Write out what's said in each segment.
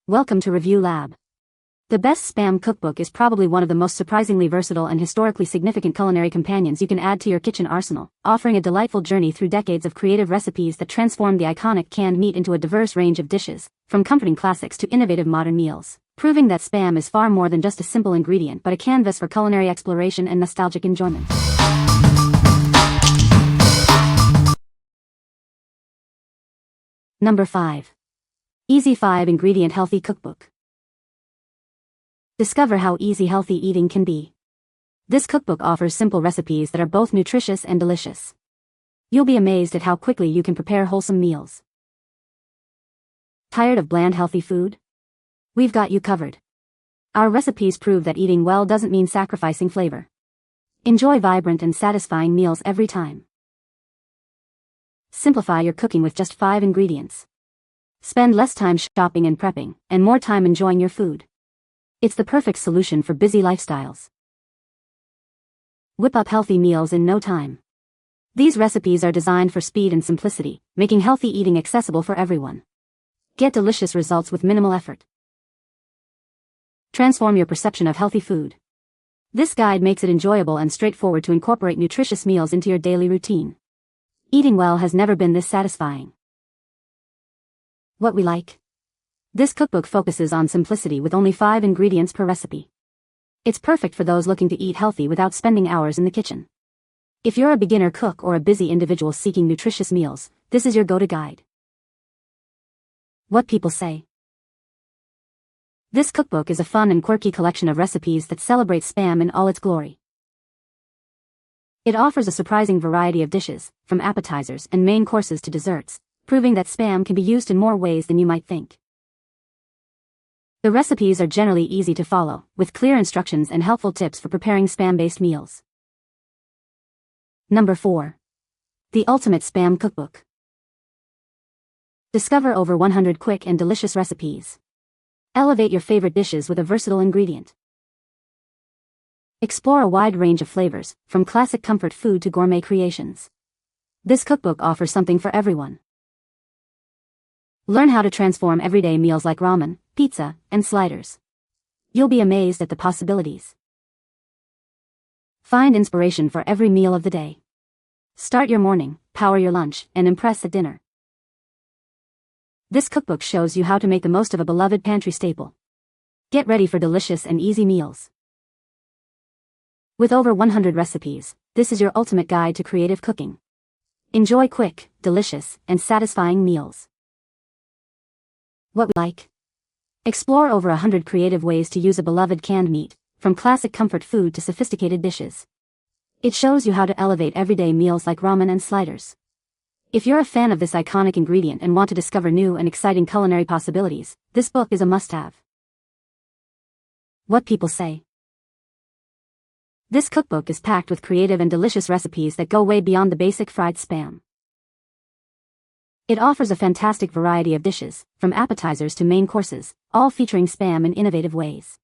Welcome to Review Lab. The best Spam Cookbook is probably one of the most surprisingly versatile and historically significant culinary companions you can add to your kitchen arsenal, offering a delightful journey through decades of creative recipes that transform the iconic canned meat into a diverse range of dishes, from comforting classics to innovative modern meals, proving that Spam is far more than just a simple ingredient but a canvas for culinary exploration and nostalgic enjoyment. Number 5. Easy 5-Ingredient Healthy Cookbook. Discover how easy healthy eating can be. This cookbook offers simple recipes that are both nutritious and delicious. You'll be amazed at how quickly you can prepare wholesome meals. Tired of bland healthy food? We've got you covered. Our recipes prove that eating well doesn't mean sacrificing flavor. Enjoy vibrant and satisfying meals every time. Simplify your cooking with just 5 ingredients. Spend less time shopping and prepping, and more time enjoying your food. It's the perfect solution for busy lifestyles. Whip up healthy meals in no time. These recipes are designed for speed and simplicity, making healthy eating accessible for everyone. Get delicious results with minimal effort. Transform your perception of healthy food. This guide makes it enjoyable and straightforward to incorporate nutritious meals into your daily routine. Eating well has never been this satisfying. What we like. This cookbook focuses on simplicity with only 5 ingredients per recipe. It's perfect for those looking to eat healthy without spending hours in the kitchen. If you're a beginner cook or a busy individual seeking nutritious meals, this is your go-to guide. What people say. This cookbook is a fun and quirky collection of recipes that celebrate Spam in all its glory. It offers a surprising variety of dishes, from appetizers and main courses to desserts, proving that Spam can be used in more ways than you might think. The recipes are generally easy to follow, with clear instructions and helpful tips for preparing Spam-based meals. Number 4. The Ultimate Spam Cookbook. Discover over 100 quick and delicious recipes. Elevate your favorite dishes with a versatile ingredient. Explore a wide range of flavors, from classic comfort food to gourmet creations. This cookbook offers something for everyone. Learn how to transform everyday meals like ramen, pizza, and sliders. You'll be amazed at the possibilities. Find inspiration for every meal of the day. Start your morning, power your lunch, and impress at dinner. This cookbook shows you how to make the most of a beloved pantry staple. Get ready for delicious and easy meals. With over 100 recipes, this is your ultimate guide to creative cooking. Enjoy quick, delicious, and satisfying meals. What we like. Explore over 100 creative ways to use a beloved canned meat, from classic comfort food to sophisticated dishes. It shows you how to elevate everyday meals like ramen and sliders. If you're a fan of this iconic ingredient and want to discover new and exciting culinary possibilities, this book is a must-have. What people say. This cookbook is packed with creative and delicious recipes that go way beyond the basic fried Spam. It offers a fantastic variety of dishes, from appetizers to main courses, all featuring Spam in innovative ways.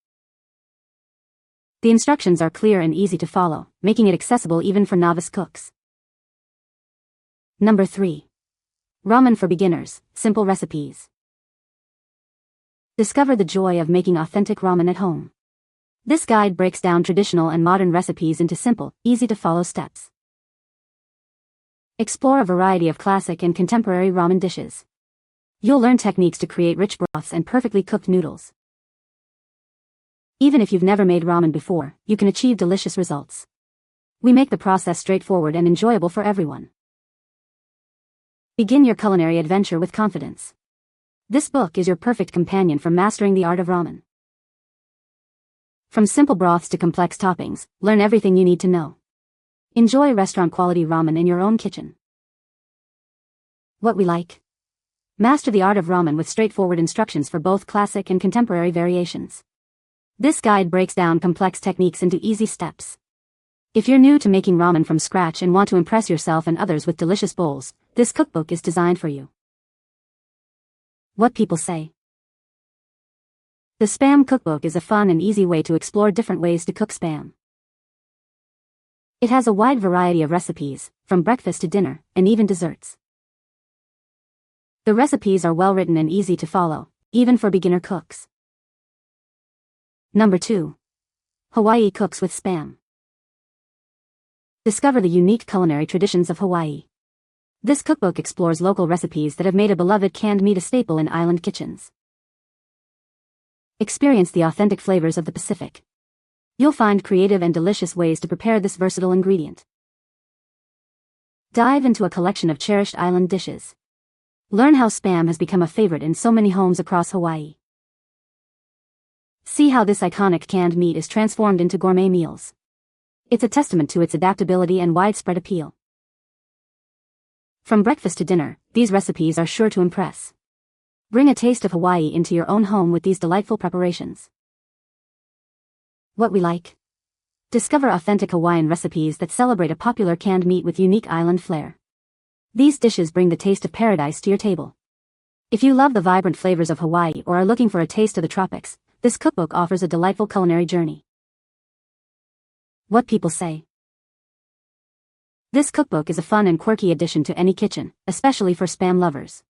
The instructions are clear and easy to follow, making it accessible even for novice cooks. Number 3. Ramen for Beginners, Simple Recipes. Discover the joy of making authentic ramen at home. This guide breaks down traditional and modern recipes into simple, easy-to-follow steps. Explore a variety of classic and contemporary ramen dishes. You'll learn techniques to create rich broths and perfectly cooked noodles. Even if you've never made ramen before, you can achieve delicious results. We make the process straightforward and enjoyable for everyone. Begin your culinary adventure with confidence. This book is your perfect companion for mastering the art of ramen. From simple broths to complex toppings, learn everything you need to know. Enjoy restaurant-quality ramen in your own kitchen. What we like. Master the art of ramen with straightforward instructions for both classic and contemporary variations. This guide breaks down complex techniques into easy steps. If you're new to making ramen from scratch and want to impress yourself and others with delicious bowls, this cookbook is designed for you. What people say. The Spam Cookbook is a fun and easy way to explore different ways to cook Spam. It has a wide variety of recipes, from breakfast to dinner, and even desserts. The recipes are well written and easy to follow, even for beginner cooks. Number 2. Hawaii cooks with Spam. Discover the unique culinary traditions of Hawaii. This cookbook explores local recipes that have made a beloved canned meat a staple in island kitchens. Experience the authentic flavors of the Pacific. You'll find creative and delicious ways to prepare this versatile ingredient. Dive into a collection of cherished island dishes. Learn how Spam has become a favorite in so many homes across Hawaii. See how this iconic canned meat is transformed into gourmet meals. It's a testament to its adaptability and widespread appeal. From breakfast to dinner, these recipes are sure to impress. Bring a taste of Hawaii into your own home with these delightful preparations. What we like. Discover authentic Hawaiian recipes that celebrate a popular canned meat with unique island flair. These dishes bring the taste of paradise to your table. If you love the vibrant flavors of Hawaii or are looking for a taste of the tropics, this cookbook offers a delightful culinary journey. What people say. This cookbook is a fun and quirky addition to any kitchen, especially for Spam lovers.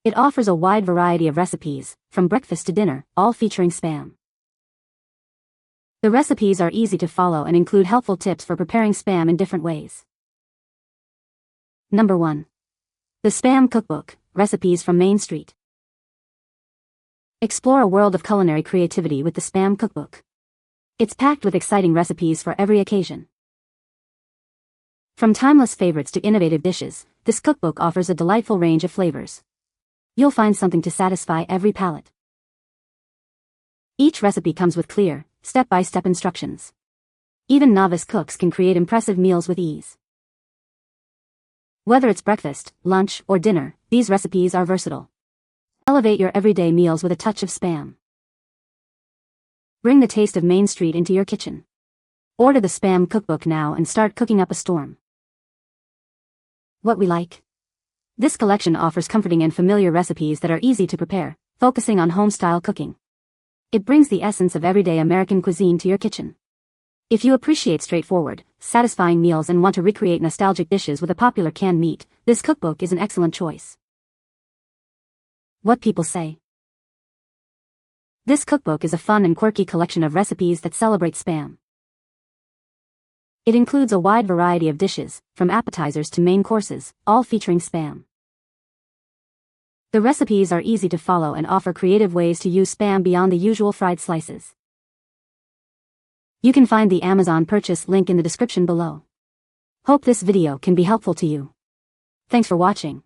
It offers a wide variety of recipes, from breakfast to dinner, all featuring Spam. The recipes are easy to follow and include helpful tips for preparing Spam in different ways. Number 1. The Spam Cookbook, Recipes from Main Street. Explore a world of culinary creativity with the Spam Cookbook. It's packed with exciting recipes for every occasion. From timeless favorites to innovative dishes, this cookbook offers a delightful range of flavors. You'll find something to satisfy every palate. Each recipe comes with clear, step-by-step instructions. Even novice cooks can create impressive meals with ease. Whether it's breakfast, lunch, or dinner, these recipes are versatile. Elevate your everyday meals with a touch of Spam. Bring the taste of Main Street into your kitchen. Order the Spam Cookbook now and start cooking up a storm. What we like. This collection offers comforting and familiar recipes that are easy to prepare, focusing on home-style cooking. It brings the essence of everyday American cuisine to your kitchen. If you appreciate straightforward, satisfying meals and want to recreate nostalgic dishes with a popular canned meat, this cookbook is an excellent choice. What people say. This cookbook is a fun and quirky collection of recipes that celebrate Spam. It includes a wide variety of dishes, from appetizers to main courses, all featuring Spam. The recipes are easy to follow and offer creative ways to use Spam beyond the usual fried slices. You can find the Amazon purchase link in the description below. Hope this video can be helpful to you. Thanks for watching.